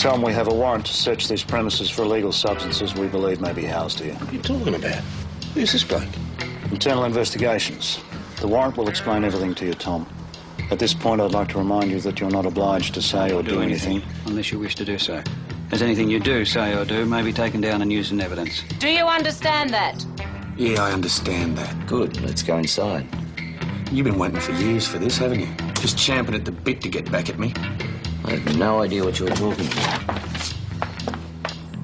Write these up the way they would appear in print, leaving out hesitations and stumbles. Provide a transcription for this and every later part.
Tom, we have a warrant to search these premises for illegal substances we believe may be housed here. What are you talking about? Who's this bloke? Internal investigations. The warrant will explain everything to you, Tom. At this point, I'd like to remind you that you're not obliged to say or do anything. Unless you wish to do so. As anything you do say or do may be taken down and used in evidence. Do you understand that? Yeah, I understand that. Good, let's go inside. You've been waiting for years for this, haven't you? Just champing at the bit to get back at me. I have no idea what you're talking about.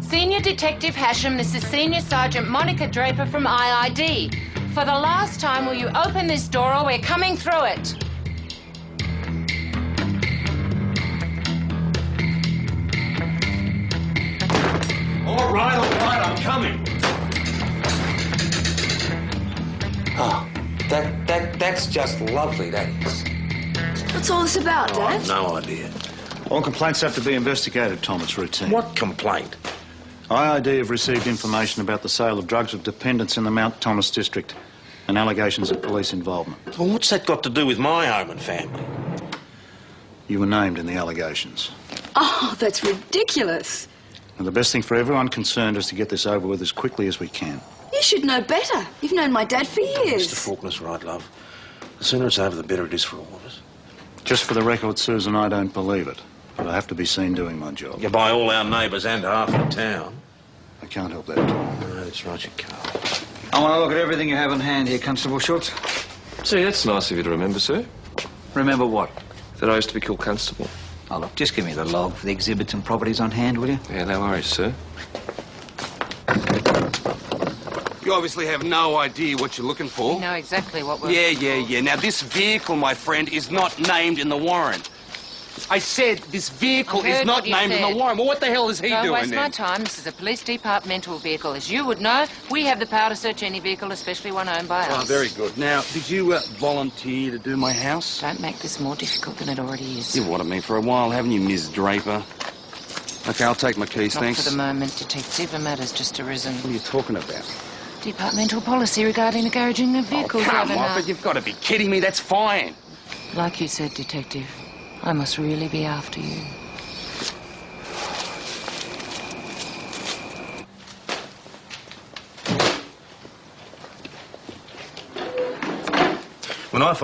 Senior Detective Hasham, this is Senior Sergeant Monica Draper from IID. For the last time, will you open this door or we're coming through it? All right, I'm coming. Oh, that's just lovely, that is. What's all this about, Dad? I've no idea. All complaints have to be investigated, Tom. It's routine. What complaint? IID have received information about the sale of drugs of dependents in the Mount Thomas district and allegations of police involvement. Well, what's that got to do with my home and family? You were named in the allegations. Oh, that's ridiculous. And the best thing for everyone concerned is to get this over with as quickly as we can. You should know better. You've known my dad for years. Mr. Faulkner's right, love. The sooner it's over, the better it is for all of us. Just for the record, Susan, I don't believe it. But I have to be seen doing my job. You buy all our neighbours and half the town. I can't help that, Tom. No, that's right, you can't. I want to look at everything you have on hand here, Constable Schultz. See, that's nice of you to remember, sir. Remember what? That I used to be called Constable. Oh, look, just give me the log for the exhibits and properties on hand, will you? Yeah, no worries, sir. You obviously have no idea what you're looking for. We know exactly what we're... Yeah. Now, this vehicle, my friend, is not named in the warrant. I said this vehicle is not named in the warrant. Well, what the hell is he doing Don't waste then? my time. This is a police departmental vehicle. As you would know, we have the power to search any vehicle, especially one owned by us. Oh, very good. Now, did you volunteer to do my house? Don't make this more difficult than it already is. You've wanted me for a while, haven't you, Ms. Draper? Okay, I'll take my keys, Not thanks. for the moment, Detective. A matter's just arisen. What are you talking about? Departmental policy regarding the garaging of vehicles, Oh, come Governor. on, but you've got to be kidding me. That's fine. Like you said, Detective, I must really be after you. When I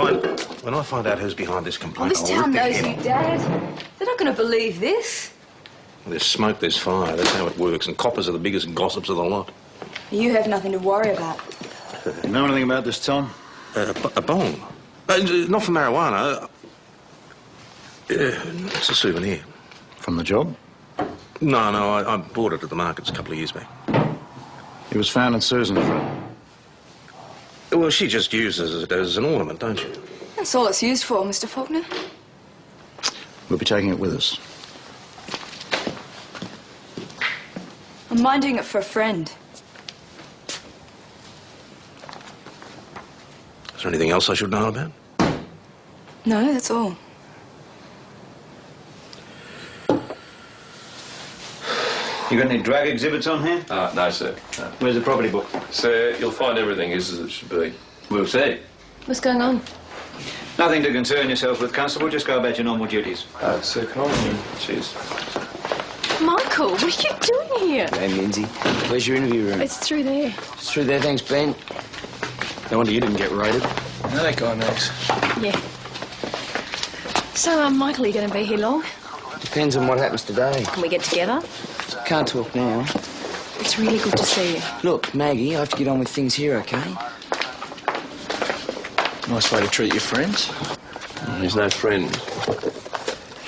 find out who's behind this Oh, complaint, this I'll town rip their knows head you, off. Dad. They're not going to believe this. There's smoke, there's fire. That's how it works. And coppers are the biggest gossips of the lot. You have nothing to worry about. You know anything about this, Tom? A bong? Not for marijuana. It's a souvenir. From the job? No, I bought it at the markets a couple of years back. It was found in Susan's room. Well, she just uses it as an ornament, don't you? That's all it's used for, Mr. Faulkner. We'll be taking it with us. I'm minding it for a friend. Is there anything else I should know about? No, that's all. You got any drug exhibits on hand? No, sir. No. Where's the property book? Sir, you'll find everything is as it should be. We'll see. What's going on? Nothing to concern yourself with, Constable. Just go about your normal duties. Sir, can I... Cheers. Michael, what are you doing here? Hey, Lindsay, where's your interview room? It's through there. It's through there, thanks, Ben. No wonder you didn't get raided. No, that guy knows. Yeah. So, Michael, are you going to be here long? Depends on what happens today. Can we get together? Can't talk now. It's really good to see you. Look, Maggie, I have to get on with things here, okay? Nice way to treat your friends. He's no friend.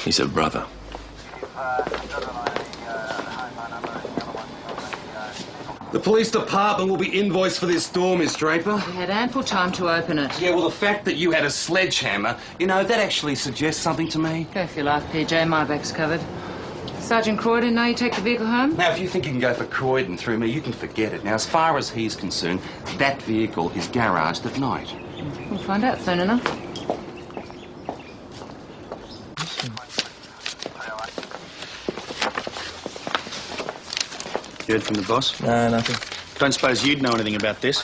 He's a brother. The police department will be invoiced for this door, Miss Draper. We had ample time to open it. Yeah, well, the fact that you had a sledgehammer, you know, that actually suggests something to me. Go for your life, PJ. My back's covered. Sergeant Croydon, now you take the vehicle home? Now, if you think you can go for Croydon through me, you can forget it. Now, as far as he's concerned, that vehicle is garaged at night. We'll find out soon enough. You heard from the boss? No, nothing. Don't suppose you'd know anything about this?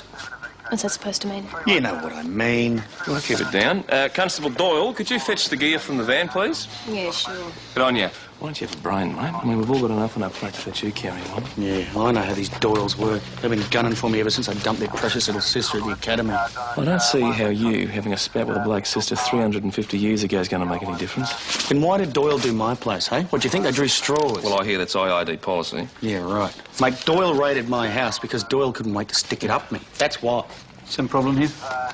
What's that supposed to mean? You know what I mean. I'll keep it down. Constable Doyle, could you fetch the gear from the van, please? Yeah, sure. Good on you. Why don't you have a brain, mate? I mean, we've all got enough on our plate to let you carry on. Yeah, I know how these Doyles work. They've been gunning for me ever since I dumped their precious little sister at the academy. I don't see how you, having a spat with a bloke's sister 350 years ago, is going to make any difference. Then why did Doyle do my place, hey? What, do you think they drew straws? Well, I hear that's IID policy. Yeah, right. Mate, Doyle raided my house because Doyle couldn't wait to stick it up me. That's why. Some problem here?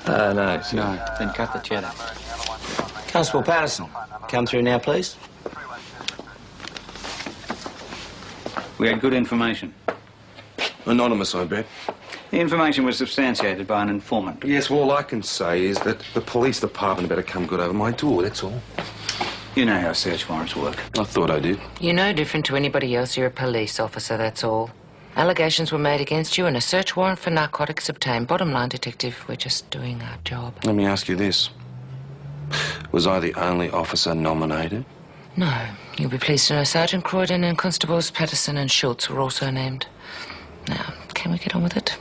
No, sir. No. Then cut the chatter. Constable Patterson, come through now, please. We had good information. Anonymous, I bet. The information was substantiated by an informant. Yes, well, all I can say is that the police department better come good over my door, that's all. You know how search warrants work. I thought I did. You're no different to anybody else. You're a police officer, that's all. Allegations were made against you and a search warrant for narcotics obtained. Bottom line, Detective, we're just doing our job. Let me ask you this. Was I the only officer nominated? No. You'll be pleased to know Sergeant Croydon and Constables Patterson and Schultz were also named. Now, can we get on with it?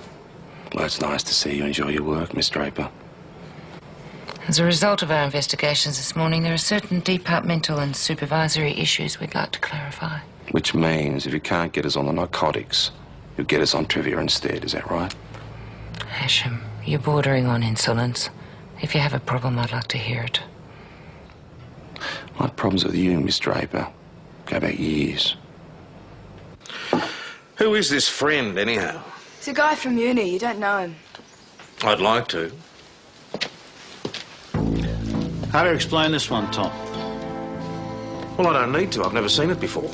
Well, it's nice to see you enjoy your work, Miss Draper. As a result of our investigations this morning, there are certain departmental and supervisory issues we'd like to clarify. Which means if you can't get us on the narcotics, you'll get us on trivia instead, is that right? Hasham, you're bordering on insolence. If you have a problem, I'd like to hear it. My problems with you, Miss Draper, go back years. Who is this friend, anyhow? It's a guy from uni. You don't know him. I'd like to. How do you explain this one, Tom? Well, I don't need to. I've never seen it before.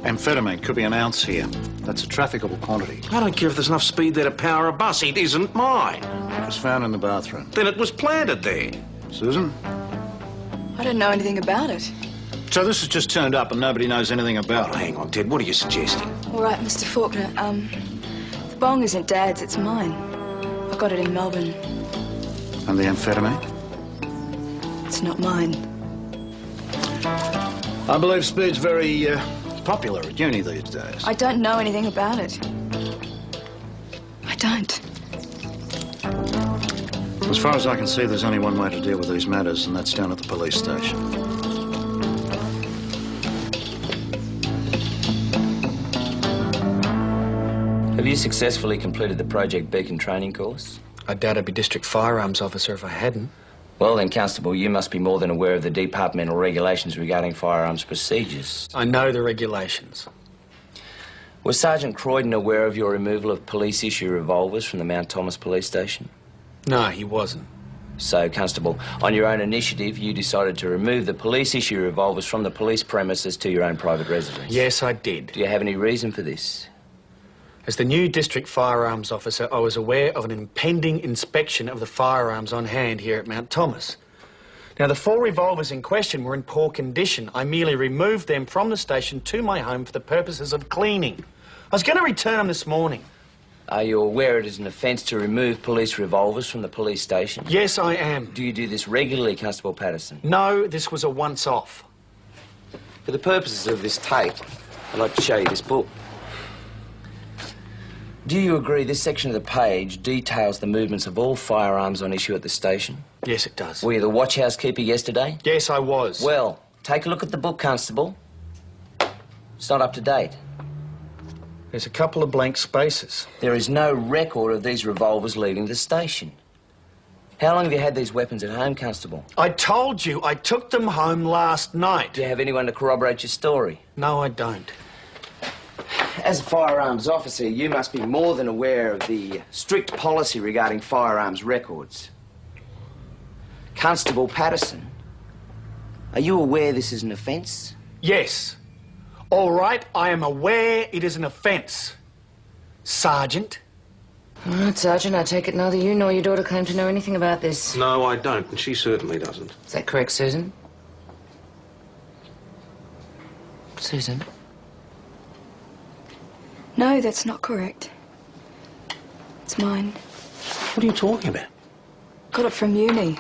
Amphetamine could be an ounce here. That's a trafficable quantity. I don't care if there's enough speed there to power a bus. It isn't mine. It was found in the bathroom. Then it was planted there. Susan? I don't know anything about it. So this has just turned up and nobody knows anything about Oh, it? hang on, Ted. What are you suggesting? All right, Mr. Faulkner. The bong isn't Dad's. It's mine. I got it in Melbourne. And the amphetamine? It's not mine. I believe speed's very popular at uni these days. I don't know anything about it. I don't. As far as I can see, there's only one way to deal with these matters, and that's down at the police station. Have you successfully completed the Project Beacon training course? I doubt I'd be district firearms officer if I hadn't. Well then, Constable, you must be more than aware of the departmental regulations regarding firearms procedures. I know the regulations. Was Sergeant Croydon aware of your removal of police-issue revolvers from the Mount Thomas police station? No, he wasn't. So, Constable, on your own initiative, you decided to remove the police-issue revolvers from the police premises to your own private residence? Yes, I did. Do you have any reason for this? As the new district firearms officer, I was aware of an impending inspection of the firearms on hand here at Mount Thomas. Now, the 4 revolvers in question were in poor condition. I merely removed them from the station to my home for the purposes of cleaning. I was going to return them this morning. Are you aware it is an offence to remove police revolvers from the police station? Yes, I am. Do you do this regularly, Constable Patterson? No, this was a once-off. For the purposes of this tape, I'd like to show you this book. Do you agree this section of the page details the movements of all firearms on issue at the station? Yes, it does. Were you the watch house keeper yesterday? Yes, I was. Well, take a look at the book, Constable. It's not up to date. There's a couple of blank spaces. There is no record of these revolvers leaving the station. How long have you had these weapons at home, Constable? I told you I took them home last night. Do you have anyone to corroborate your story? No, I don't. As a firearms officer, you must be more than aware of the strict policy regarding firearms records. Constable Patterson, are you aware this is an offence? Yes. All right, I am aware it is an offence. Sergeant? All right, Sergeant, I take it neither you nor your daughter claim to know anything about this. No, I don't, and she certainly doesn't. Is that correct, Susan? Susan? No, that's not correct. It's mine. What are you talking about? Got it from uni.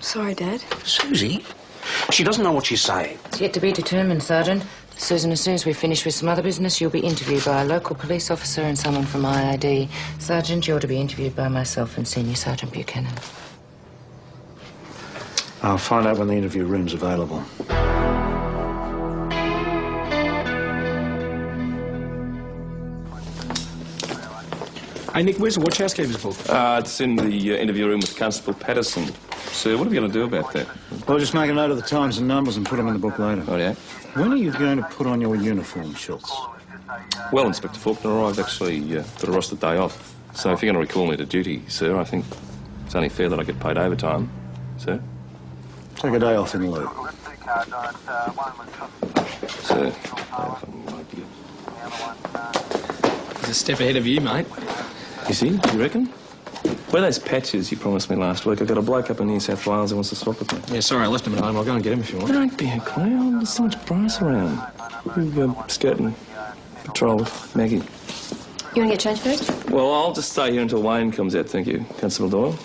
Sorry, Dad. Susie? She doesn't know what she's saying. It's yet to be determined, Sergeant. Susan, as soon as we finish with some other business, you'll be interviewed by a local police officer and someone from IID. Sergeant, you're to be interviewed by myself and Senior Sergeant Buchanan. I'll find out when the interview room's available. Hey, Nick, where's the watch housekeeper's book? It's in the interview room with Constable Patterson. Sir, what are we going to do about that? Well, just make a note of the times and numbers and put them in the book later. Oh, yeah? When are you going to put on your uniform, Schultz? Well, Inspector Faulkner, I've actually got a roster day off. So if you're going to recall me to duty, sir, I think it's only fair that I get paid overtime, sir. Take a day off in lieu. Sir, I have no idea. He's a step ahead of you, mate. You see, you reckon? Where are those patches you promised me last week? I've got a bloke up in New South Wales who wants to swap with me. Yeah, sorry, I left him at home. I'll go and get him if you want. Don't be a clown. There's so much brass around. You skirt and patrol with Maggie. You want to get changed first? Well, I'll just stay here until Wayne comes out, thank you, Constable Doyle.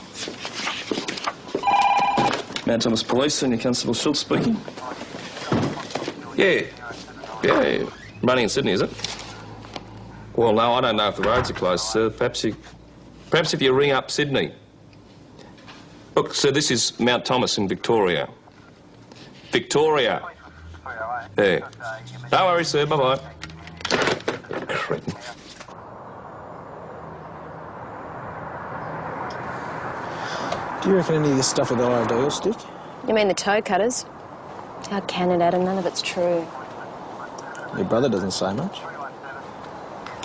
Mount Thomas Police, Senior Constable Schultz speaking. Yeah. Running in Sydney, is it? Well, no, I don't know if the roads are closed, sir. Perhaps if you ring up Sydney. Look, sir, this is Mount Thomas in Victoria. Victoria. Yeah. No worries, sir. Bye-bye. Cretin. Do you reckon any of this stuff with the IOD will stick? You mean the toe cutters? How can it, Adam? None of it's true. Your brother doesn't say much.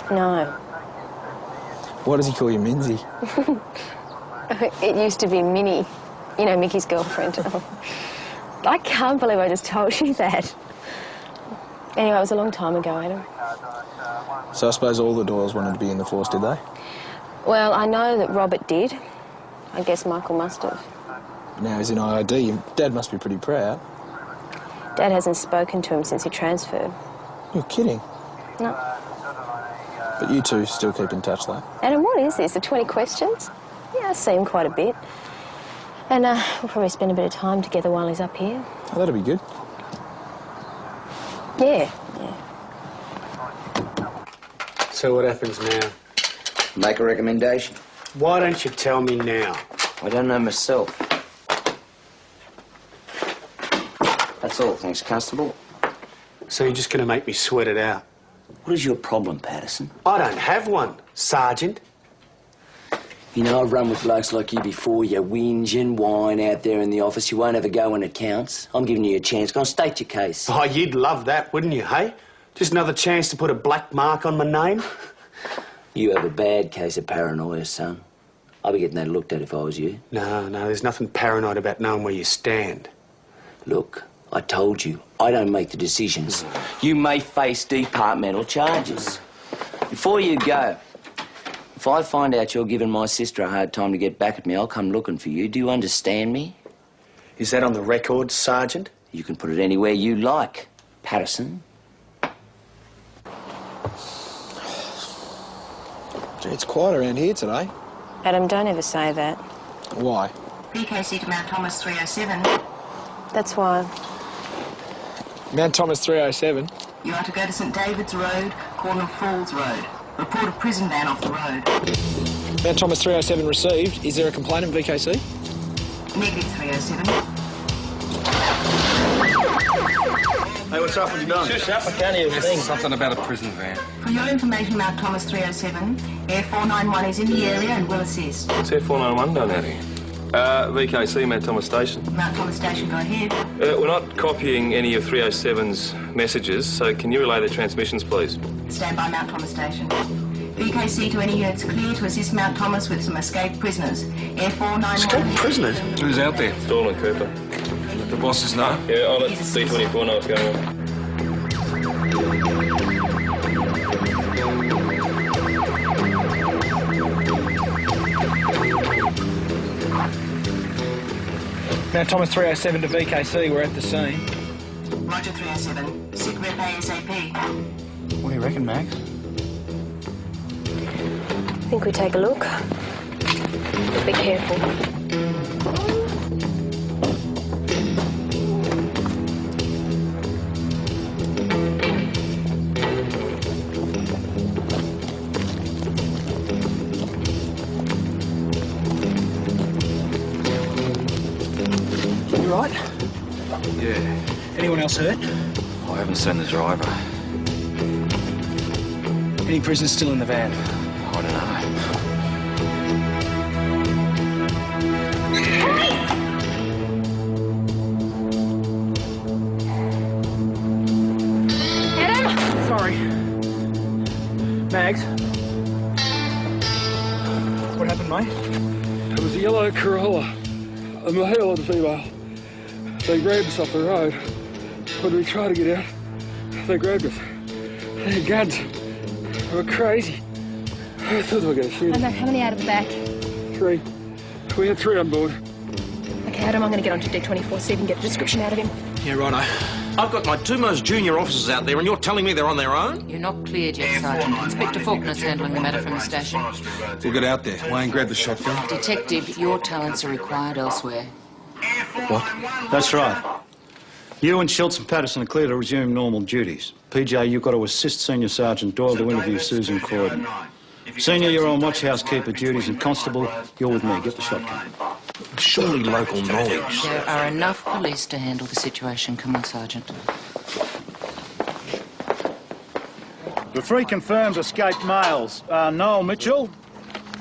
No. Why does he call you Minzy? It used to be Minnie. You know, Mickey's girlfriend. I can't believe I just told you that. Anyway, it was a long time ago, Adam. So I suppose all the Doyles wanted to be in the force, did they? Well, I know that Robert did. I guess Michael must have. Now he's in IOD. Your Dad must be pretty proud. Dad hasn't spoken to him since he transferred. You're kidding. No. But you two still keep in touch, though. Adam, what is this? The 20 questions? Yeah, I see him quite a bit. And we'll probably spend a bit of time together while he's up here. Oh, that'll be good. Yeah. So what happens now? Make a recommendation. Why don't you tell me now? I don't know myself. That's all, thanks, Constable. So you're just going to make me sweat it out? What is your problem, Patterson? I don't have one, Sergeant. You know, I've run with blokes like you before. You whinge and whine out there in the office. You won't ever go when it counts. I'm giving you a chance. Go on, state your case. Oh, you'd love that, wouldn't you, hey? Just another chance to put a black mark on my name? You have a bad case of paranoia, son. I'd be getting that looked at if I was you. No, there's nothing paranoid about knowing where you stand. Look, I told you, I don't make the decisions. You may face departmental charges. Before you go, if I find out you're giving my sister a hard time to get back at me, I'll come looking for you. Do you understand me? Is that on the record, Sergeant? You can put it anywhere you like, Patterson. Gee, it's quiet around here today. Adam, don't ever say that. Why? PKC to Mount Thomas 307. That's why. Mount Thomas 307. You are to go to St David's Road, corner Falls Road. Report a prison van off the road. Mount Thomas 307 received. Is there a complainant, VKC? Negative 307. Hey, what's up? What you doing? Shush up, I can't hear a thing. Something about a prison van. For your information, Mount Thomas 307, Air 491 is in the area and will assist. What's Air 491 done out here? VKC, Mount Thomas Station. Mount Thomas Station, go ahead. We're not copying any of 307's messages, so can you relay the transmissions, please? Stand by Mount Thomas Station. VKC to any units clear to assist Mount Thomas with some escaped prisoners. Air 491... Escaped prisoners? Who's out there? Doyle and Cooper. The bosses know? Yeah, I'll let C24 know what's going on. Mount Thomas 307 to VKC, we're at the scene. Roger 307. Sit rep ASAP. What do you reckon, Max? I think we take a look. But be careful. You right? Yeah. Anyone else hurt? I haven't seen the driver. Any prisoners still in the van? I don't know. Mags? What happened, mate? It was a yellow Corolla, a male and female. They grabbed us off the road. When we tried to get out, they grabbed us. They had guns. They were crazy. I thought they were going to shoot us. How many out of the back? 3. We had 3 on board. Okay, Adam, I'm going to get onto Deck 24, see if we can get a description out of him. Yeah, righto. I've got my 2 most junior officers out there, and you're telling me they're on their own? You're not cleared yet, Sergeant. Inspector Faulkner's handling the matter from the station. We'll get out there. Wayne, grab the shotgun. Detective, your talents are required elsewhere. What? That's right. You and Schultz and Patterson are clear to resume normal duties. PJ, you've got to assist Senior Sergeant Doyle to interview Susan Croydon. Senior, you're on watch housekeeper duties, and Constable, you're with me. Get the shotgun. Surely local knowledge. There are enough police to handle the situation. Come on, Sergeant. The 3 confirmed escaped males are Noel Mitchell,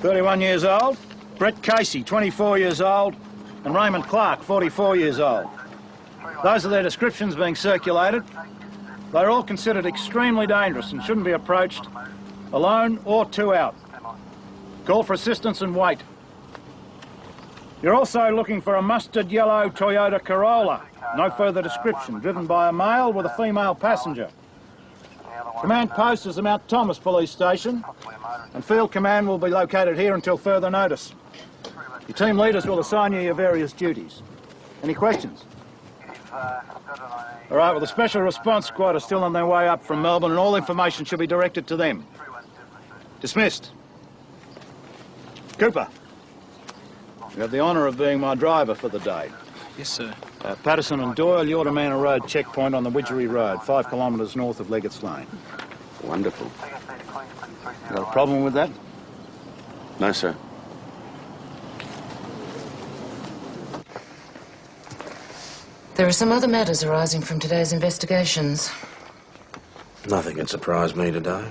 31 years old, Brett Casey, 24 years old, and Raymond Clark, 44 years old. Those are their descriptions being circulated. They're all considered extremely dangerous and shouldn't be approached alone or 2 out. Call for assistance and wait. You're also looking for a mustard yellow Toyota Corolla. No further description. Driven by a male with a female passenger. Command post is the Mount Thomas Police Station, and field command will be located here until further notice. Your team leaders will assign you your various duties. Any questions? All right, well, the Special Response Squad are still on their way up from Melbourne, and all information should be directed to them. Dismissed. Cooper, you have the honour of being my driver for the day. Yes, sir. Patterson and Doyle, you're to man a road checkpoint on the Widgery Road, 5 kilometres north of Leggett's Lane. Wonderful. You got a problem with that? No, sir. There are some other matters arising from today's investigations. Nothing can surprise me today.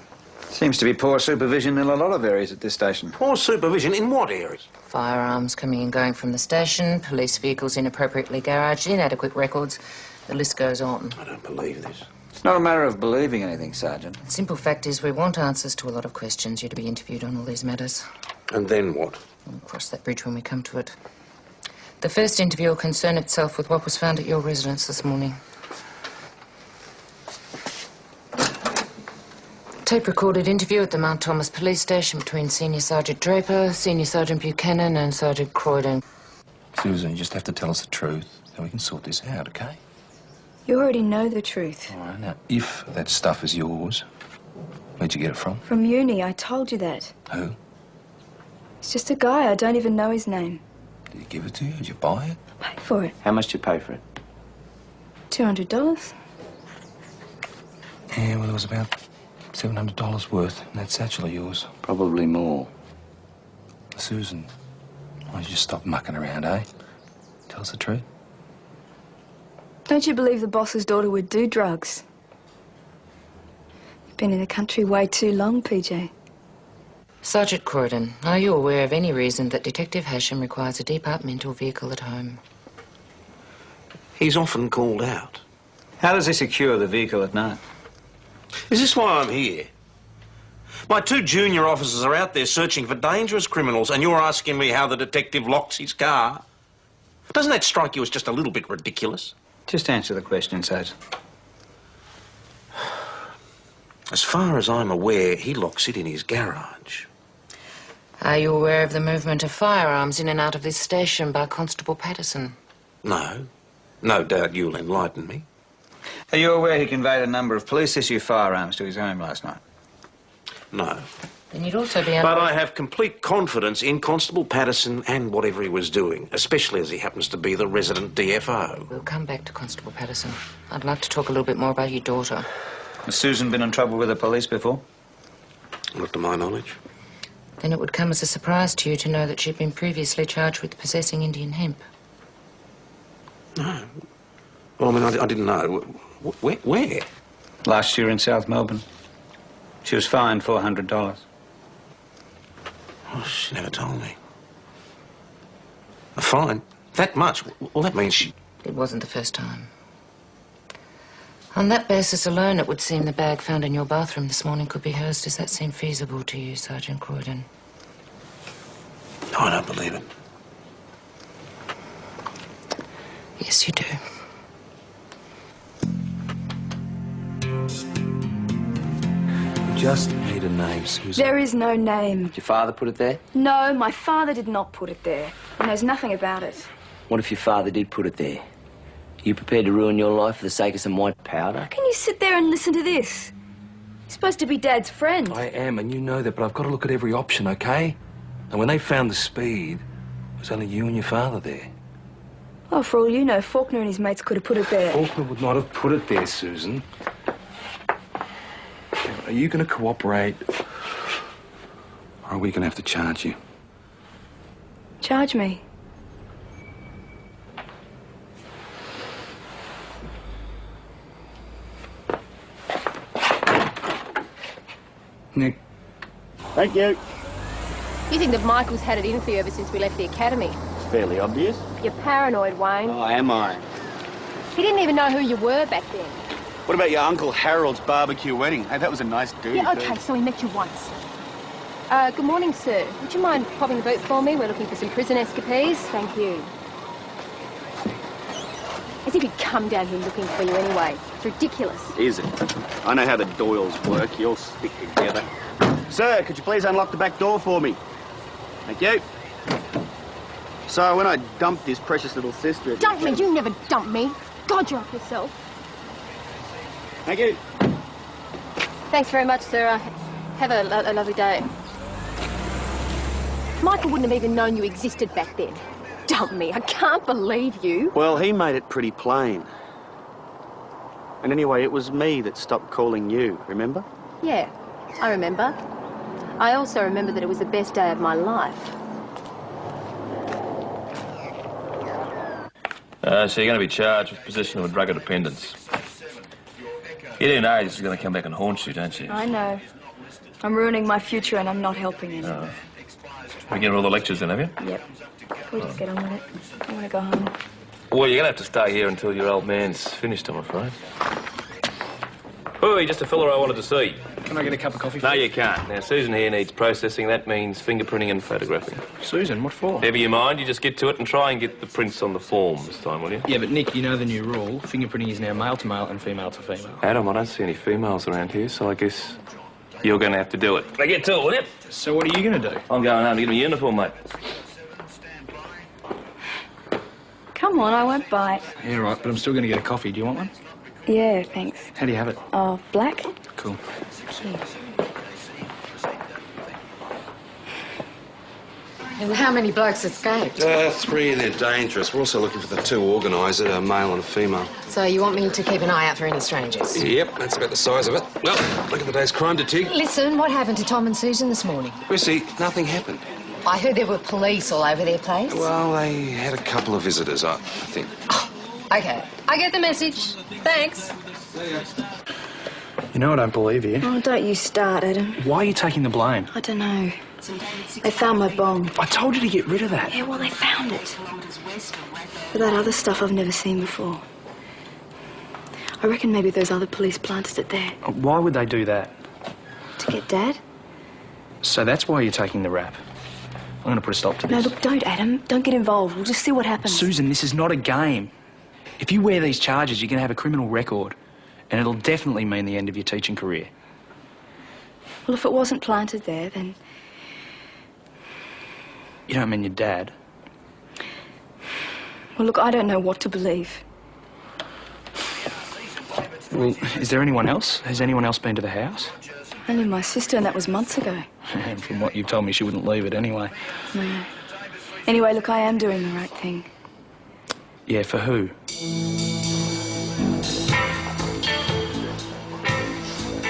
Seems to be poor supervision in a lot of areas at this station. Poor supervision in what areas? Firearms coming and going from the station, police vehicles inappropriately garaged, inadequate records. The list goes on. I don't believe this. It's not a matter of believing anything, Sergeant. The simple fact is we want answers to a lot of questions. You're to be interviewed on all these matters. And then what? We'll cross that bridge when we come to it. The first interview will concern itself with what was found at your residence this morning. Tape-recorded interview at the Mount Thomas Police Station between Senior Sergeant Draper, Senior Sergeant Buchanan and Sergeant Croydon. Susan, you just have to tell us the truth, then we can sort this out, OK? You already know the truth. All right, now, if that stuff is yours, where'd you get it from? From uni, I told you that. Who? It's just a guy, I don't even know his name. Did he give it to you? Did you buy it? Pay for it. How much did you pay for it? $200. Yeah, well, it was about $700 worth, and that satchel of yours. Probably more. Susan, why don't you just stop mucking around, eh? Tell us the truth. Don't you believe the boss's daughter would do drugs? You've been in the country way too long, PJ. Sergeant Croydon, are you aware of any reason that Detective Hasham requires a departmental vehicle at home? He's often called out. How does he secure the vehicle at night? Is this why I'm here? My 2 junior officers are out there searching for dangerous criminals, and you're asking me how the detective locks his car? Doesn't that strike you as just a little bit ridiculous? Just answer the question, Sergeant. As far as I'm aware, he locks it in his garage. Are you aware of the movement of firearms in and out of this station by Constable Patterson? No. No doubt you'll enlighten me. Are you aware he conveyed a number of police-issue firearms to his home last night? No. Then you'd also be... But I have complete confidence in Constable Patterson and whatever he was doing, especially as he happens to be the resident DFO. We'll come back to Constable Patterson. I'd like to talk a little bit more about your daughter. Has Susan been in trouble with the police before? Not to my knowledge. Then it would come as a surprise to you to know that she'd been previously charged with possessing Indian hemp. No. Well, I mean, I didn't know. Where? Last year in South Melbourne. She was fined $400. Oh, she never told me. A fine? That much? Well, that means she... It wasn't the first time. On that basis alone, it would seem the bag found in your bathroom this morning could be hers. Does that seem feasible to you, Sergeant Croydon? No, I don't believe it. Yes, you do. Just need a name, Susan. There is no name. Did your father put it there? No, my father did not put it there. He knows nothing about it. What if your father did put it there? You prepared to ruin your life for the sake of some white powder? How can you sit there and listen to this? You're supposed to be Dad's friend. I am, and you know that, but I've got to look at every option, okay? And when they found the speed, it was only you and your father there. Oh, for all you know, Faulkner and his mates could have put it there. Faulkner would not have put it there, Susan. Are you going to cooperate, or are we going to have to charge you? Charge me. Nick. Thank you. You think that Michael's had it in for you ever since we left the academy? It's fairly obvious. You're paranoid, Wayne. Oh, am I? He didn't even know who you were back then. What about your Uncle Harold's barbecue wedding? Hey, that was a nice dude. Yeah, okay, so he met you once. Good morning, sir. Would you mind popping the boot for me? We're looking for some prison escapees. Thank you. As if he'd come down here looking for you anyway. It's ridiculous. Is it? I know how the Doyles work. You'll stick together. Sir, could you please unlock the back door for me? Thank you. So, when I dumped his precious little sister... Dump me? You never dumped me. God, you're up yourself. Thank you. Thanks very much, sir. Have a lovely day. Michael wouldn't have even known you existed back then. Dump me. I can't believe you. Well, he made it pretty plain. And anyway, it was me that stopped calling you, remember? Yeah, I remember. I also remember that it was the best day of my life. So you're going to be charged with possession of a drug of dependence. You do know this is going to come back and haunt you, don't you? I know. I'm ruining my future and I'm not helping him. Oh. You get all the lectures then, have you? Yep. We'll just get on with it. I want to go home. Well, you're going to have to stay here until your old man's finished, I'm afraid. Oh, just a fella I wanted to see. Can I get a cup of coffee? No, you can't. Now, Susan here needs processing. That means fingerprinting and photographing. Susan, what for? Never you mind. You just get to it and try and get the prints on the form this time, will you? Yeah, but Nick, you know the new rule. Fingerprinting is now male to male and female to female. Adam, I don't see any females around here, so I guess you're going to have to do it. Now, get to it, will you? So what are you going to do? I'm going home to get my uniform, mate. Come on, I won't bite. Yeah, right, but I'm still going to get a coffee. Do you want one? Yeah, thanks. How do you have it? Oh, black? Cool. Cheers. And how many blokes escaped? 3 and they're dangerous. We're also looking for the 2 organisers, a male and a female. So you want me to keep an eye out for any strangers? Yep, that's about the size of it. Well, look at the day's crime, Detective. Listen, what happened to Tom and Susan this morning? Chrissy, nothing happened. I heard there were police all over their place. Well, they had a couple of visitors, I think. Oh, OK. I get the message. Thanks. You know I don't believe you. Oh, don't you start, Adam. Why are you taking the blame? I don't know. They found my bong. I told you to get rid of that. Yeah, well, they found it. But that other stuff I've never seen before. I reckon maybe those other police planted it there. Why would they do that? To get Dad? So that's why you're taking the rap. I'm going to put a stop to No, this. look, don't, Adam. Don't get involved. We'll just see what happens. Susan, this is not a game. If you wear these charges, you're going to have a criminal record. And it'll definitely mean the end of your teaching career. Well, if it wasn't planted there, then... You don't mean your dad? Well, look, I don't know what to believe. Well, is there anyone else? Has anyone else been to the house? Only my sister, and that was months ago. And from what you've told me, she wouldn't leave it anyway. No. Anyway, look, I am doing the right thing. Yeah, for who?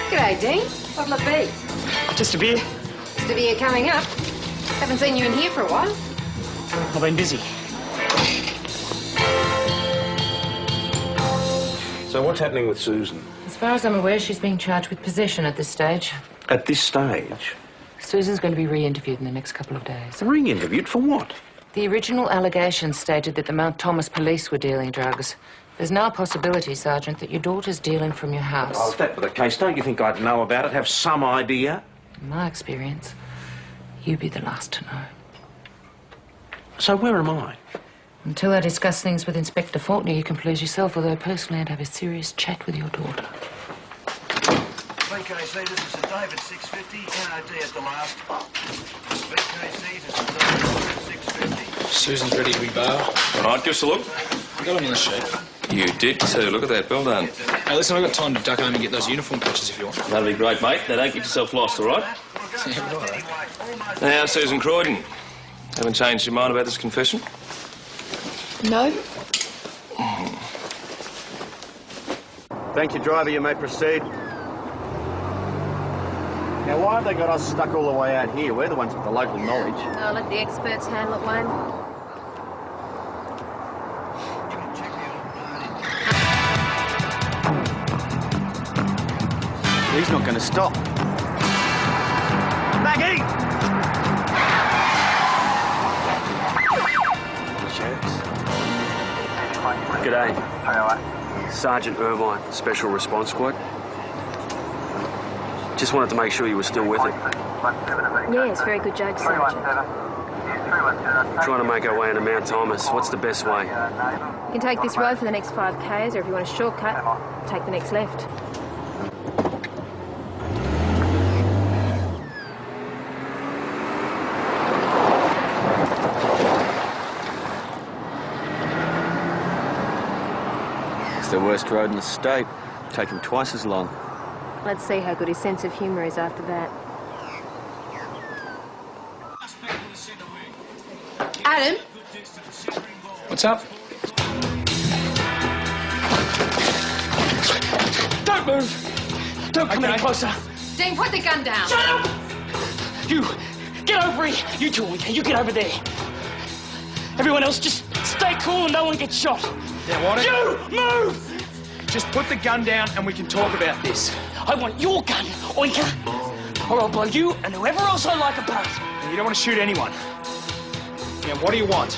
G'day, Dean. What'll it be? Just a beer. Just a beer coming up. Haven't seen you in here for a while. I've been busy. So what's happening with Susan? As far as I'm aware, she's being charged with possession at this stage. At this stage? Susan's going to be re-interviewed in the next couple of days. Re-interviewed for what? The original allegations stated that the Mount Thomas police were dealing drugs. There's now a possibility, Sergeant, that your daughter's dealing from your house. Oh, if that were the case, don't you think I'd know about it, have some idea? In my experience, you'd be the last to know. So where am I? Until I discuss things with Inspector Faulkner, you can please yourself, although personally I'd have a serious chat with your daughter. VKC, this is a David 650, NOD at the last. VKC, this is David 650. Susan's ready to be bailed. All right, give us a look. I got him on the sheet. You did too. Look at that. Well done. Hey, listen, I've got time to duck home and get those uniform patches if you want. That'll be great, mate. Now, don't get yourself lost, all right? Yeah, right. Now, Susan Croydon, haven't changed your mind about this confession? No? Thank you, driver. You may proceed. Now, why have they got us stuck all the way out here? We're the ones with the local knowledge. I'll let the experts handle it, Wayne. He's not going to stop. Maggie! G'day. Sergeant Irvine, Special Response Squad. Just wanted to make sure you were still with it. Yes, very good joke, Sergeant. Trying to make our way into Mount Thomas. What's the best way? You can take this road for the next 5 k's, or if you want a shortcut, take the next left. It's the worst road in the state. Take him twice as long. Let's see how good his sense of humour is after that. Adam? What's up? Don't move! Don't come any closer! Dean, put the gun down. Shut up! You, get over here! You two, you get over there. Everyone else, just stay cool and no one gets shot. Yeah, why don't you move? Just put the gun down and we can talk about this. I want your gun, Oinker, or I'll blow you and whoever else I like apart. You don't want to shoot anyone. Yeah, what do you want?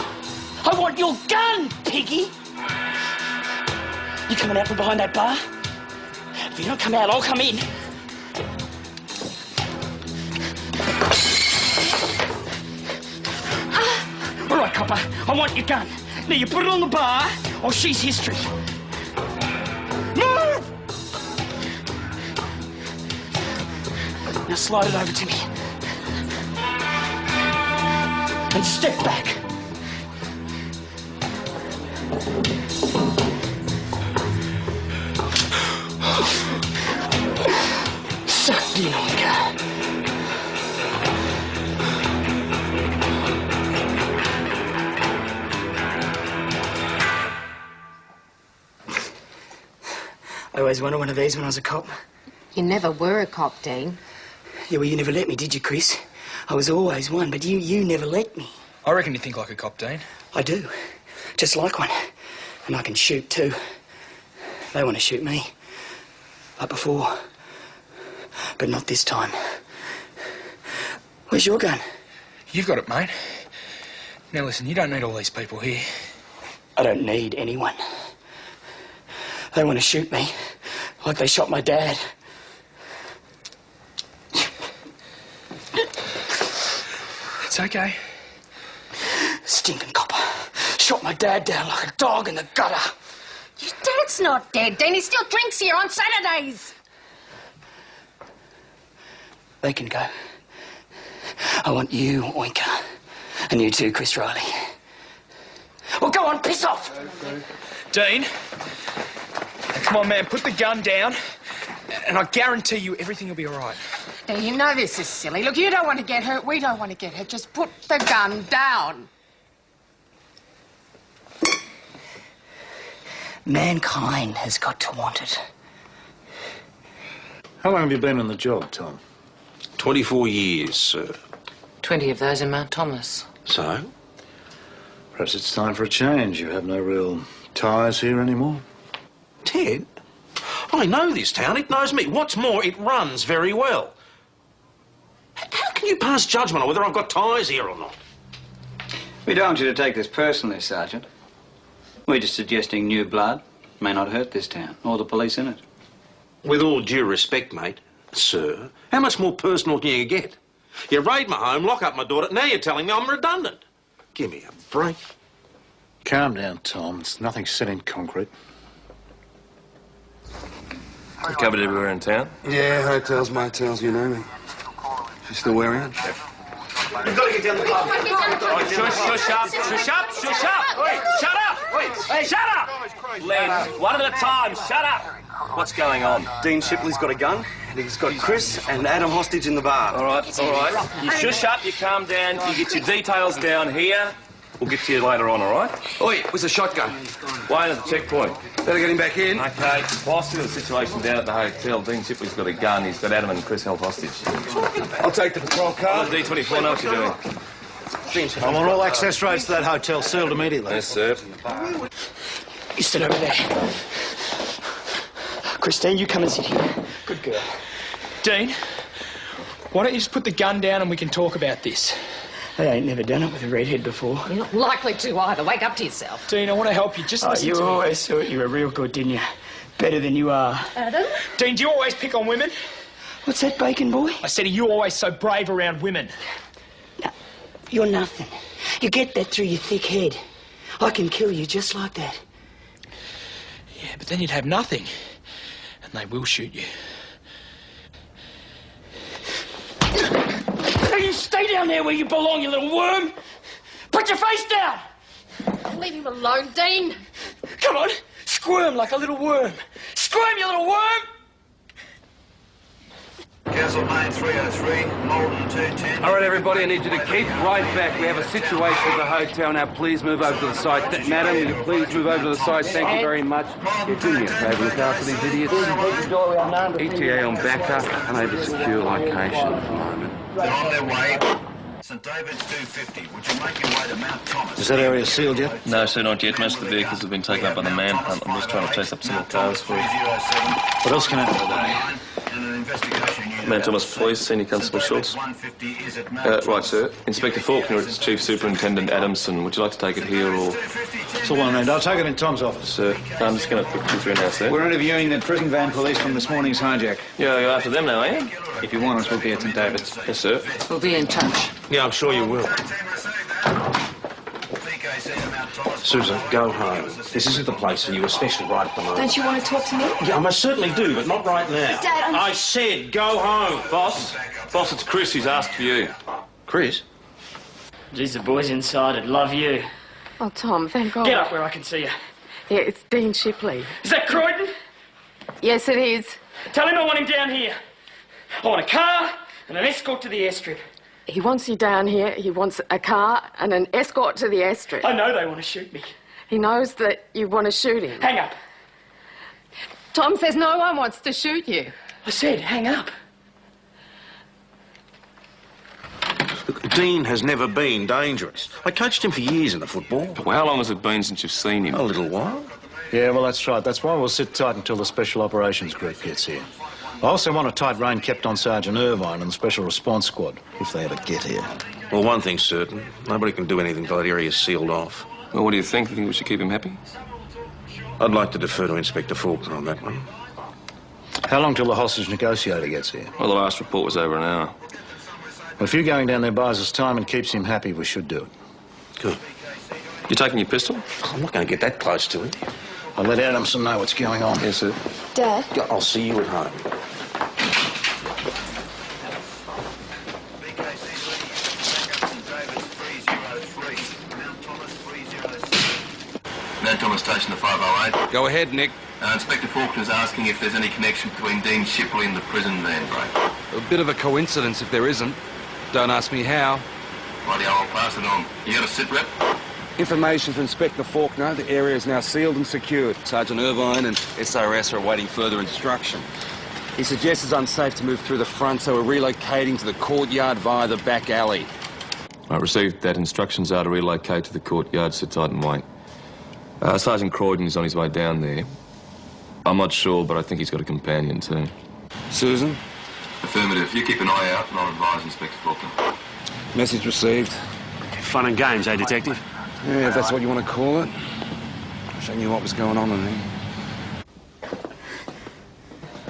I want your gun, piggy! You coming out from behind that bar? If you don't come out, I'll come in. All right, copper, I want your gun. Now you put it on the bar, or she's history. Move! Now slide it over to me. And step back. Sucked in, Oinker. I always wanted one of these when I was a cop. You never were a cop, Dean. Yeah, well, you never let me, did you, Chris? I was always one, but you never let me. I reckon you think like a cop, Dean. I do. Just like one. And I can shoot, too. They want to shoot me. Like before. But not this time. Where's your gun? You've got it, mate. Now, listen, you don't need all these people here. I don't need anyone. They want to shoot me, like they shot my dad. It's okay. Stinking copper. Shot my dad down like a dog in the gutter. Your dad's not dead, Dean. He still drinks here on Saturdays. They can go. I want you, Oinker. And you too, Chris Riley. Well, go on, piss off! Dean, come on, man, put the gun down, and I guarantee you everything will be all right. Now, you know this is silly. Look, you don't want to get hurt. We don't want to get hurt. Just put the gun down. Mankind has got to want it. How long have you been on the job, Tom? 24 years, sir. 20 of those in Mount Thomas. So? Perhaps it's time for a change. You have no real ties here anymore? Ted, I know this town. It knows me. What's more, it runs very well. How can you pass judgment on whether I've got ties here or not? We don't want you to take this personally, Sergeant. We're just suggesting new blood, May not hurt this town, or the police in it. With all due respect, mate, sir, how much more personal can you get? You raid my home, lock up my daughter, now you're telling me I'm redundant. Give me a break. Calm down, Tom. It's nothing set in concrete. You covered everywhere in town? Yeah, hotels, motels, you know me. She's still wearing it? We've got to get down the pub. Shush up! Shush up! Shush up! Wait, shut up! Wait, hey, shut up! Len, one at a time, shut up! What's going on? Dean Shipley's got a gun, and he's got Chris and Adam hostage in the bar. All right. You shush up, you calm down, you get your details down here. We'll get to you later on, all right? Oi, where's the shotgun? Wayne at the checkpoint. Better get him back in. Okay, whilst we're in the situation down at the hotel, Dean Shipley's got a gun, he's got Adam and Chris held hostage. I'll take the patrol car. Well, the D24 know what you're doing. I want all access roads to that hotel sealed immediately. Yes, sir. You sit over there. Christine, you come and sit here. Good girl. Dean, why don't you just put the gun down and we can talk about this? I ain't never done it with a redhead before. You're not likely to either. Wake up to yourself. Dean, I want to help you. Just listen you to me. always thought you were real good, didn't you? Better than you are. Adam? Dean, do you always pick on women? What's that, bacon boy? I said, are you always so brave around women? No, you're nothing. You get that through your thick head. I can kill you just like that. Yeah, but then you'd have nothing. And they will shoot you. You stay down there where you belong, you little worm! Put your face down! Leave him alone, Dean. Come on, squirm like a little worm. Squirm, you little worm! Castle Lane 303, Malden 210. All right, everybody, I need you to keep right back. We have a situation at the hotel. Now, please move over to the side. Madam, will you please move over to the side? Thank you very much. You do me a favour, look after these idiots. ETA on backup, unable to secure location at the moment. They're on their way. St David's 250. Would you make your way to Mount Thomas? Is that area sealed yet? No, sir, not yet. Most of the vehicles have been taken up by the manhunt. I'm just trying to chase up some more cars for you. What else can happen today? Mount Thomas Police, Senior Constable Schultz. Right, sir. Inspector Faulkner, it's Chief Superintendent Adamson. Would you like to take it here or...? It's all I need. I'll take it in Tom's office. Sir, I'm just going to put you through now, sir. We're interviewing the prison van police from this morning's hijack. Yeah, you're after them now, are you? If you want us, we'll be at St David's. Yes, sir. We'll be in touch. Yeah, I'm sure you will. Susan, go home. This isn't the place for you, especially right at the moment. Don't you want to talk to me? Yeah, I most certainly do, but not right now. Dad, I said go home. Boss, it's Chris. He's asked for you. Chris? Geez, the boys inside would love you. Oh, Tom, thank God. Get up where I can see you. Yeah, it's Dean Shipley. Is that Croydon? Yes, it is. Tell him I want him down here. I want a car and an escort to the airstrip. He wants you down here. He wants a car and an escort to the airstrip. I know they want to shoot me. He knows that you want to shoot him. Hang up. Tom says no one wants to shoot you. I said hang up. Look, Dean has never been dangerous. I coached him for years in the football. Well, how long has it been since you've seen him? A little while. Yeah, well, that's right. That's why we'll sit tight until the Special Operations Group gets here. I also want a tight rein kept on Sergeant Irvine and the Special Response Squad, if they ever get here. Well, one thing's certain. Nobody can do anything till that area's sealed off. Well, what do you think? Do you think we should keep him happy? I'd like to defer to Inspector Faulkner on that one. How long till the hostage negotiator gets here? Well, the last report was over an hour. Well, if you going down there buys us time and keeps him happy, we should do it. Good. You taking your pistol? I'm not going to get that close to him. I'll let Adamson know what's going on. Yes, sir. Dad? I'll see you at home. Mount Thomas Station to 508. Go ahead, Nick. Inspector Faulkner's asking if there's any connection between Dean Shipley and the prison van break. A bit of a coincidence if there isn't. Don't ask me how. Bloody hell, I'll pass it on. You got a sit rep? Information from Inspector Faulkner. The area is now sealed and secured. Sergeant Irvine and SRS are awaiting further instruction. He suggests it's unsafe to move through the front, so we're relocating to the courtyard via the back alley. I received that. Instructions are to relocate to the courtyard, sit tight and wait. Sergeant Croydon is on his way down there. I'm not sure, but I think he's got a companion too. Susan? Affirmative. You keep an eye out and I'll advise Inspector Faulkner. Message received. Fun and games, eh, Detective? Yeah, if that's what you want to call it. Wish I knew what was going on in there.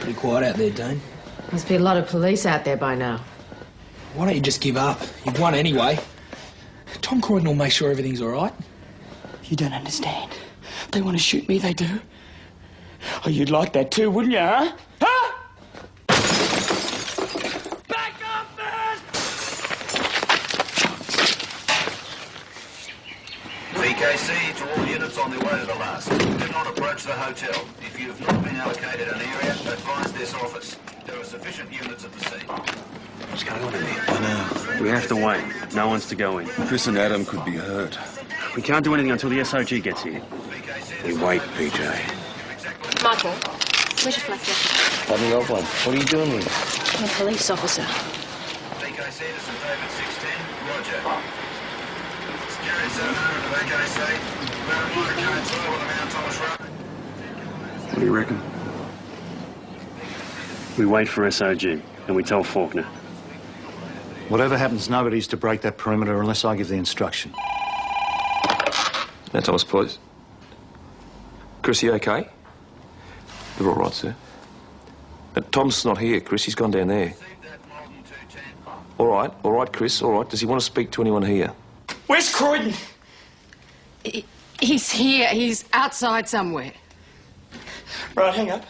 Pretty quiet out there, Dean. Must be a lot of police out there by now. Why don't you just give up? You've won anyway. Tom Croydon will make sure everything's all right. You don't understand. They want to shoot me, they do. Oh, you'd like that too, wouldn't you, huh? Huh? Back up, man! VKC to all units on their way to the last. Do not approach the hotel. If you have not been allocated an area, advise this office. There are sufficient units at the scene. What's going on in here? I know. We have to wait. No one's to go in. Chris and Adam could be hurt. We can't do anything until the SOG gets here. We wait, PJ. Michael, where's your flat jacket? Haven't got one. What are you doing with it? I'm a police officer. VKC to St David 610. Roger. Security 700 to VKC. Better motor code 12 on the Mount Thomas Road. What do you reckon? We wait for SOG and we tell Faulkner. Whatever happens, nobody's to break that perimeter unless I give the instruction. Now, Thomas, please. Chris, you okay? You're all right, sir. Tom's not here, Chris. He's gone down there. All right, Chris, all right. Does he want to speak to anyone here? Where's Croydon? He's here. He's outside somewhere. Right, hang up.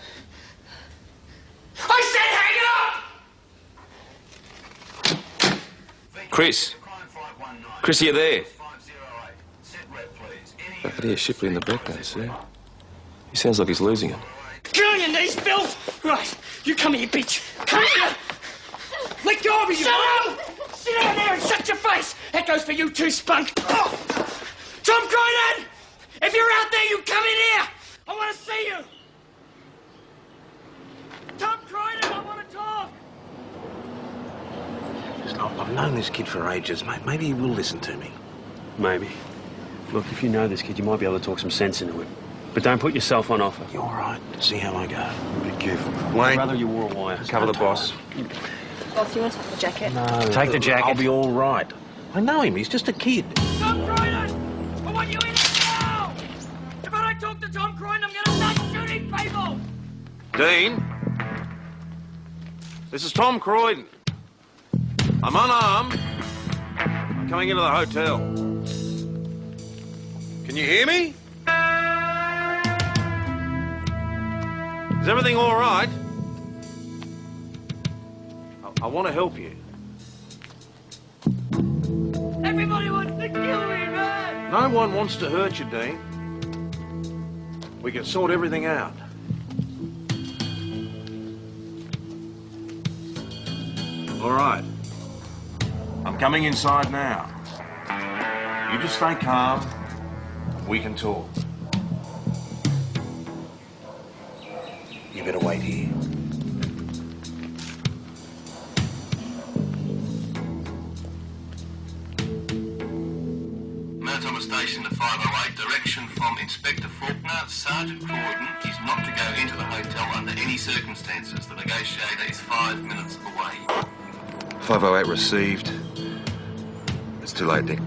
I said hang up! Chris! Chris, are you there? I could hear Shipley in the background, sir. He sounds like he's losing it. Get on your knees, Bill! Right, you come here, bitch. Come here! Let go of me, you... Shut up! Sit down there and shut your face! That goes for you too, Spunk. Oh. Tom Croydon! If you're out there, you come in here! I want to see you! Tom Croydon, I want to talk! Listen, I've known this kid for ages, mate. Maybe he will listen to me. Maybe. Look, if you know this kid, you might be able to talk some sense into him. But don't put yourself on offer. You're all right. See how I go. Be careful. Wayne. Rather you wore a wire. Cover the boss. Boss, you want to take the jacket? No. Take the jacket. I'll be all right. I know him. He's just a kid. Tom Croydon! I want you in here now! If I don't talk to Tom Croydon, I'm going to start shooting people! Dean? This is Tom Croydon. I'm unarmed. I'm coming into the hotel. Can you hear me? Is everything all right? I want to help you. Everybody wants to kill me, man! No one wants to hurt you, Dean. We can sort everything out. All right. I'm coming inside now. You just stay calm. We can talk. You better wait here. Mount Thomas Station to 508. Direction from Inspector Faulkner. Sergeant Croydon is not to go into the hotel under any circumstances. The negotiator is 5 minutes away. 508 received. It's too late, Dick.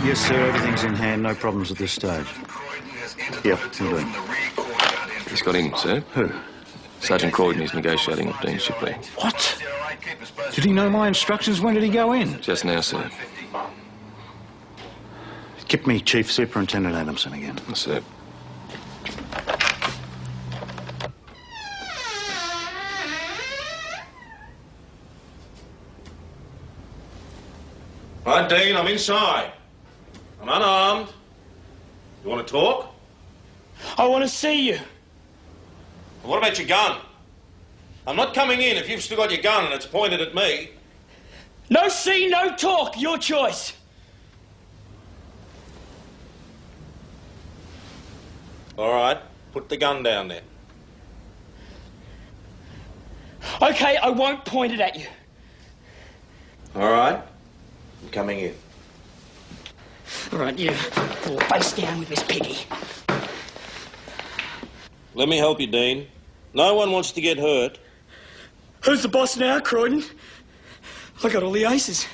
Yes, sir. Everything's in hand. No problems at this stage. Yep, we'll do. He's got in, sir. Who? Sergeant Croydon is negotiating with Dean Shipley. What? Did he know my instructions? When did he go in? Just now, sir. Get me Chief Superintendent Adamson again. Yes, sir. Right, Dean, I'm inside. I'm unarmed. You want to talk? I want to see you. What about your gun? I'm not coming in if you've still got your gun and it's pointed at me. No see, no talk. Your choice. All right, put the gun down there. Okay, I won't point it at you. All right, I'm coming in. All right, you. Face down with Miss Piggy. Let me help you, Dean. No one wants to get hurt. Who's the boss now, Croydon? I got all the aces.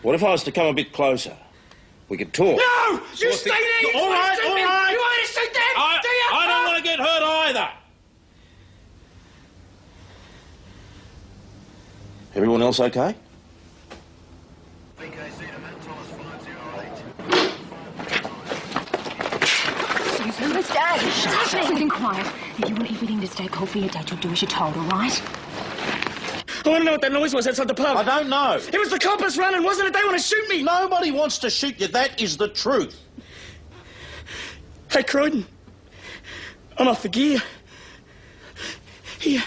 What if I was to come a bit closer? We could talk. No! No! You stay there! You All want right, to shoot all me? right. You want to shoot them? Do you? I don't want to get hurt either. Everyone else okay? Susan, Miss Dad, shut up. Sit quiet. If you want everything to stay cool for your dad, you'll do as you're told, all right? I want to know what that noise was outside the pub. I don't know. It was the coppers running, wasn't it? They want to shoot me. Nobody wants to shoot you. That is the truth. Hey, Croydon. I'm off the gear. Here,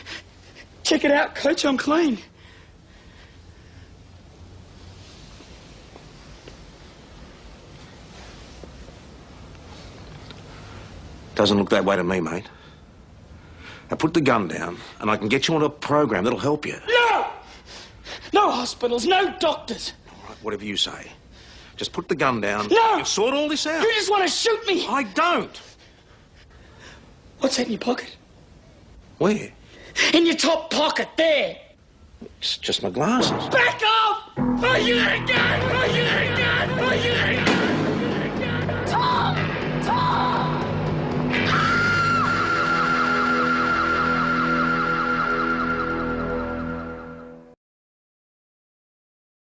check it out, Coach. I'm clean. Doesn't look that way to me, mate. Now put the gun down and I can get you on a program that'll help you. No! No hospitals, no doctors. All right, whatever you say. Just put the gun down. No! You'll sort all this out. You just want to shoot me. I don't. What's that in your pocket? Where? In your top pocket, there. It's just my glasses. Back off! Are you a gun? Are you a gun? Are you